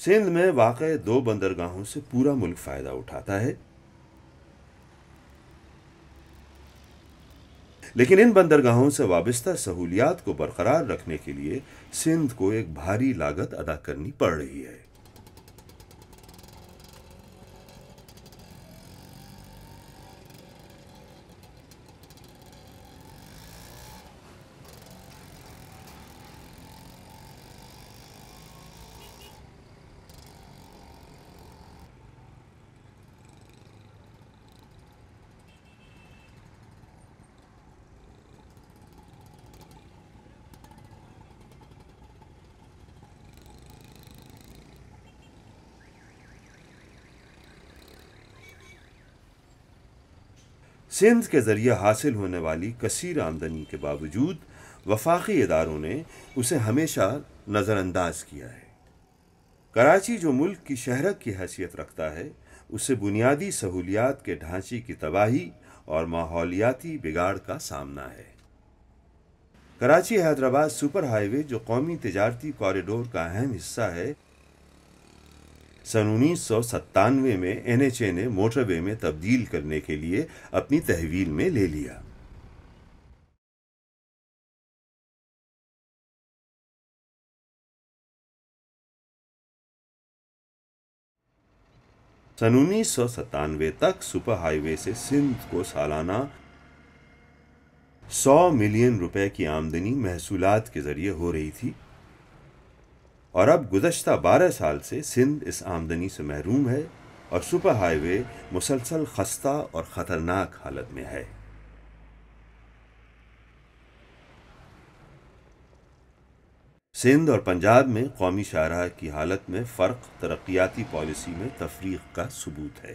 سندھ میں واقع 2 بندرگاہوں سے پورا ملک فائدہ اٹھاتا ہے، لیکن ان بندرگاہوں سے وابستہ سہولیات کو برقرار رکھنے کے لیے سندھ کو ایک بھاری لاگت ادا کرنی پڑ رہی ہے۔ سندھ کے ذریعے حاصل ہونے والی کثیر آمدنی کے باوجود وفاقی اداروں نے اسے ہمیشہ نظر انداز کیا ہے۔ کراچی جو ملک کی شہرک کی حیثیت رکھتا ہے، اسے بنیادی سہولیات کے ڈھانچے کی تباہی اور ماحولیاتی بگاڑ کا سامنا ہے۔ کراچی حیدرآباد سپر ہائی وے جو قومی تجارتی کوریڈور کا اہم حصہ ہے، سن 1997 میں NHA نے موٹر وے میں تبدیل کرنے کے لیے اپنی تحویل میں لے لیا۔ سن 1997 تک سپر ہائی وے سے سندھ کو سالانہ 100 ملین روپے کی آمدنی محصولات کے ذریعے ہو رہی تھی، اور اب گزشتہ 12 سال سے سندھ اس آمدنی سے محروم ہے اور سپر ہائی وے مسلسل خستہ اور خطرناک حالت میں ہے۔ سندھ اور پنجاب میں قومی شاہراہ کی حالت میں فرق ترقیاتی پالیسی میں تفریق کا ثبوت ہے۔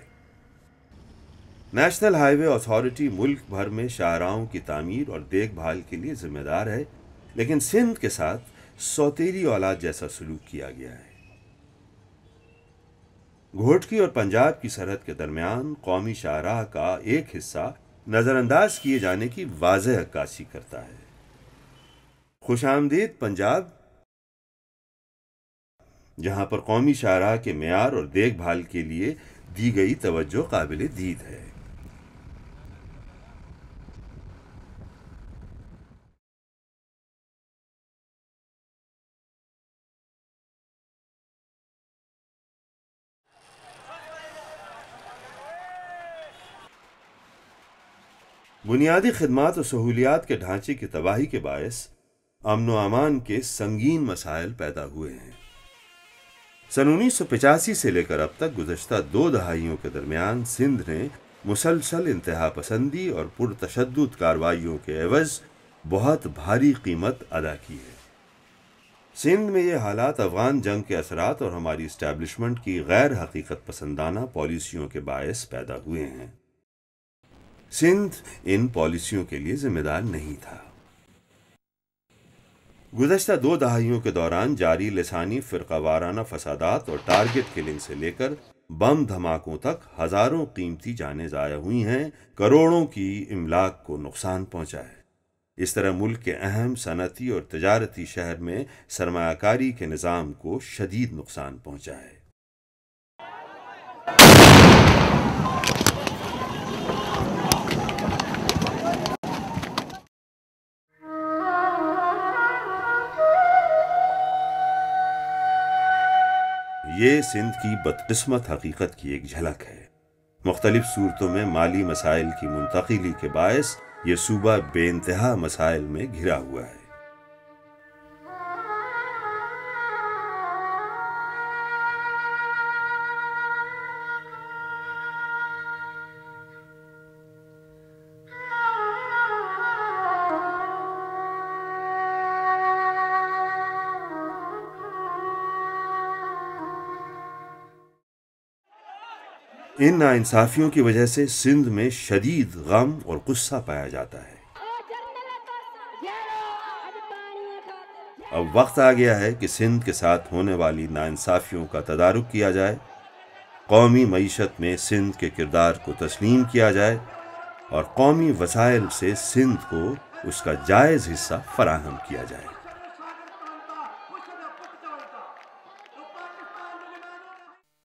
نیشنل ہائی وے اتھارٹی ملک بھر میں شاہراہوں کی تعمیر اور دیکھ بھال کے لیے ذمہ دار ہے، لیکن سندھ کے ساتھ سوتیلی اولاد جیسا سلوک کیا گیا ہے۔ گھوٹکی اور پنجاب کی سرحد کے درمیان قومی شاہراہ کا ایک حصہ نظر انداز کیے جانے کی واضح عکاسی کرتا ہے۔ خوش آمدید پنجاب، جہاں پر قومی شاہراہ کے معیار اور دیکھ بھال کے لیے دی گئی توجہ قابل دید ہے۔ بنیادی خدمات و سہولیات کے ڈھانچے کی تباہی کے باعث امن و امان کے سنگین مسائل پیدا ہوئے ہیں۔ سن 1985 سے لے کر اب تک گزشتہ 2 دہائیوں کے درمیان سندھ نے مسلسل انتہا پسندی اور پرتشدد کارروائیوں کے عوض بہت بھاری قیمت ادا کی ہے۔ سندھ میں یہ حالات افغان جنگ کے اثرات اور ہماری اسٹیبلشمنٹ کی غیر حقیقت پسندانہ پالیسیوں کے باعث پیدا ہوئے ہیں۔ سندھ ان پالیسیوں کے لیے ذمہ دار نہیں تھا۔ گزشتہ 2 دہائیوں کے دوران جاری لسانی فرقہ وارانہ فسادات اور ٹارگٹ کلنگ سے لے کر بم دھماکوں تک ہزاروں قیمتی جانیں ضائع ہوئی ہیں، کروڑوں کی املاک کو نقصان پہنچا ہے۔ اس طرح ملک کے اہم صنعتی اور تجارتی شہر میں سرمایہ کاری کے نظام کو شدید نقصان پہنچا ہے۔ یہ سندھ کی بدقسمت حقیقت کی ایک جھلک ہے۔ مختلف صورتوں میں مالی مسائل کی منتقلی کے باعث یہ صوبہ بے انتہا مسائل میں گھرا ہوا ہے۔ ان ناانصافیوں کی وجہ سے سندھ میں شدید غم اور غصہ پایا جاتا ہے۔ اب وقت آ گیا ہے کہ سندھ کے ساتھ ہونے والی ناانصافیوں کا تدارک کیا جائے، قومی معیشت میں سندھ کے کردار کو تسلیم کیا جائے اور قومی وسائل سے سندھ کو اس کا جائز حصہ فراہم کیا جائے۔